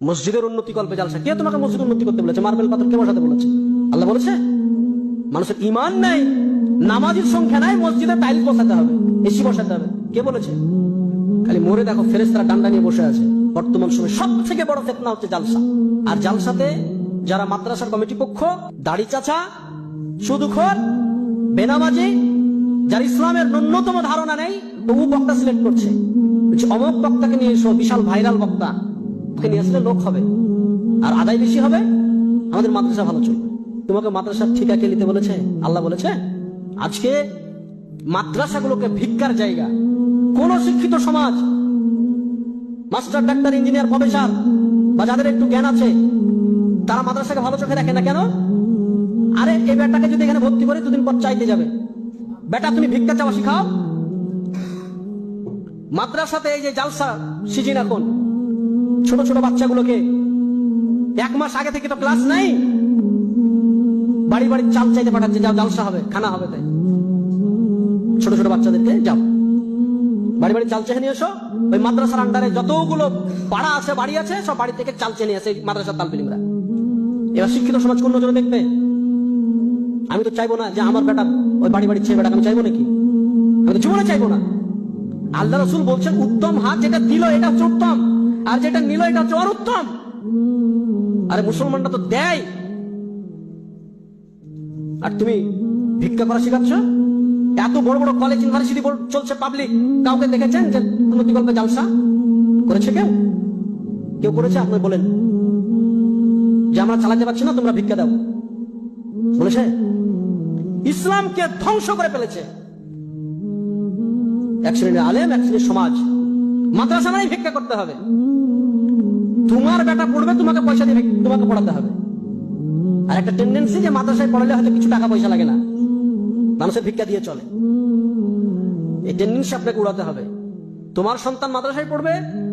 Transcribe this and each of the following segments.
মসজিদের উন্নতি কল্পে জালসা। কে তোমাকে মসজিদ উন্নতি করতে বলেছে? মার্বেল পাথর কে বসাতে বলেছে? আল্লাহ বলেছে? মানুষের ইমান নাই, নামাজের সংখ্যা নাই, মসজিদে টাইল বসাতে হবে, এসি বসাতে হবে, কে বলেছে? খালি মোড়ে দেখো ফেরেশতারা ডান্ডা নিয়ে বসে আছে। বর্তমান সময় সব থেকে বড় ফিতনা হচ্ছে জালসা। আর জালসাতে যারা মাদ্রাসার কমিটি পক্ষ, দাড়ি চাচা, সুদখোর, বেনামাজি, যার ইসলামের ন্যূনতম ধারণা নেই, তবু বক্তা সিলেক্ট করছে, অমুক বক্তাকে নিয়ে এসো, বিশাল ভাইরাল বক্তা, ওকে নিয়ে আসলে লোক হবে আর আদায় বেশি হবে, আমাদের মাদ্রাসা ভালো চলবে। তোমাকে মাদ্রাসার ঠিকা কে নিতে বলেছে? আল্লাহ বলেছে? আজকে মাদ্রাসাগুলোকে ভিক্ষার জায়গা। কোন শিক্ষিত সমাজ, মাস্টার, ডাক্তার, ইঞ্জিনিয়ার, প্রফেসর বা যাদের একটু জ্ঞান আছে, তারা মাদ্রাসাকে ভালো চোখে দেখে না কেন? আরে এই বেটাকে যদি এখানে ভর্তি করে দুদিন পর চাইতে যাবে, বেটা তুমি ভিক্ষা চাওয়া শিখাও। মাদ্রাসাতে এই যে জালসা সিজন, এখন ছোট ছোট বাচ্চাগুলোকে 1 মাস আগে থেকে তো ক্লাস নাই, বাড়ি বাড়ি চাল চাইতে পাঠাচ্ছে, যাও জালসা হবে, খানা হবে। তাই ছোট ছোট বাচ্চাদেরকে যাও বাড়ি বাড়ি চাল চেয়ে নিয়ে এসো। ওই মাদ্রাসার আন্ডারে যতগুলো পাড়া আছে, বাড়ি আছে, সব বাড়ি থেকে চাল চেয়ে নিয়ে আসে মাদ্রাসার তালবিলিমরা। এবার শিক্ষিত সমাজ কোন নজরে দেখবে? আমি তো চাইবো না যে আমার বেটা ওই বাড়ি বাড়ি ছেলে বেটা, আমি চাইবো নাকি? আমি তো জীবনে চাইবো না। আল্লাহ রাসূল বলছেন উত্তম হাত যেটা দিল এটা হচ্ছে উত্তম, আর যেটা নিল এটা হচ্ছে অরুত্তম। আরে মুসলমানরা তো দেয়, আর তুমি ভিক্ষা করা শিখাচ্ছ। এত বড় বড় কলেজ, ইউনিভার্সিটি চলছে পাবলিক, কাউকে দেখেছেন যে উন্নতি কল্পে জালসা করেছে? কেউ কেউ করেছে? আপনি বলেন যে আমরা চালাতে পারছি না, তোমরা ভিক্ষা দাও, বলেছে? ইসলামকে ধ্বংস করে ফেলেছে এক শ্রেণীর আলেম, এক শ্রেণীর সমাজ। মাদ্রাসা নাই ভিক্ষা করতে হবে, তোমার বেটা পড়বে, তোমাকে পয়সা দিয়ে তোমাকে পড়াতে হবে। আর একটা টেন্ডেন্সি যে মাদ্রাসায় পড়ালে হয়তো কিছু টাকা পয়সা লাগে না, মানুষের ভিক্ষা দিয়ে চলে। এই টেন্ডেন্সি আপনাকে উড়াতে হবে। তোমার সন্তান মাদ্রাসায় পড়বে,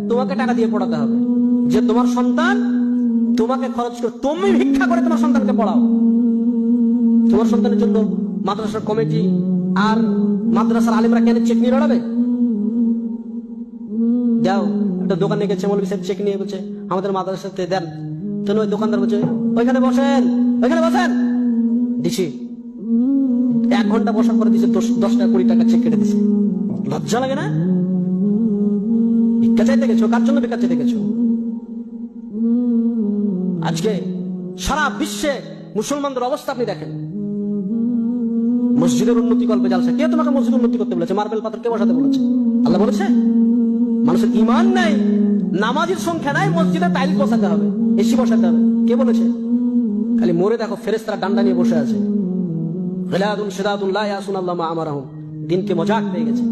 তোমাকে টাকা দিয়ে পড়াতে হবে। যে তোমার সন্তান তোমাকে খরচ করে, তুমি ভিক্ষা করে তোমার সন্তানকে পড়াও। তোমার সন্তানের জন্য মাদ্রাসার কমিটি আর মাদ্রাসার আলিমরা কেন চেক নিয়ে লড়াবে? যাও একটা দোকানে গেছে, মৌলভী সাহেব চেক নিয়ে বলছে আমাদের মাদ্রাসাতে দেন। তো ওই দোকানদার বলছে ওইখানে বসেন, ওইখানে বসেন, দিছি। 1 ঘন্টা বসার পরে দিছে 10 টাকা 20 টাকা চেক কেটে দিছে। লজ্জা লাগে না? ভিক্ষা চাইতে গেছো, কার জন্য ভিক্ষা চাইতে গেছো? আজকে সারা বিশ্বে মুসলমানদের অবস্থা আপনি দেখেন। মসজিদের উন্নতি কল্পে জালসা। কে তোমাকে মসজিদ উন্নতি করতে বলেছে? মার্বেল পাথর কে বসাতে বলেছে? আল্লাহ বলেছে? মানুষের ইমান নাই, নামাজের সংখ্যা নাই, মসজিদে টাইল বসাতে হবে, এসি বসাতে হবে, কে বলেছে? খালি মোড়ে দেখো ফেরেশতারা ডান্ডা নিয়ে বসে আছে। গিলাদুন শিদাদুন লা ইয়াসুন আল্লাহ মা আমারাহুম। দিনকে মজাক পেয়ে গেছে।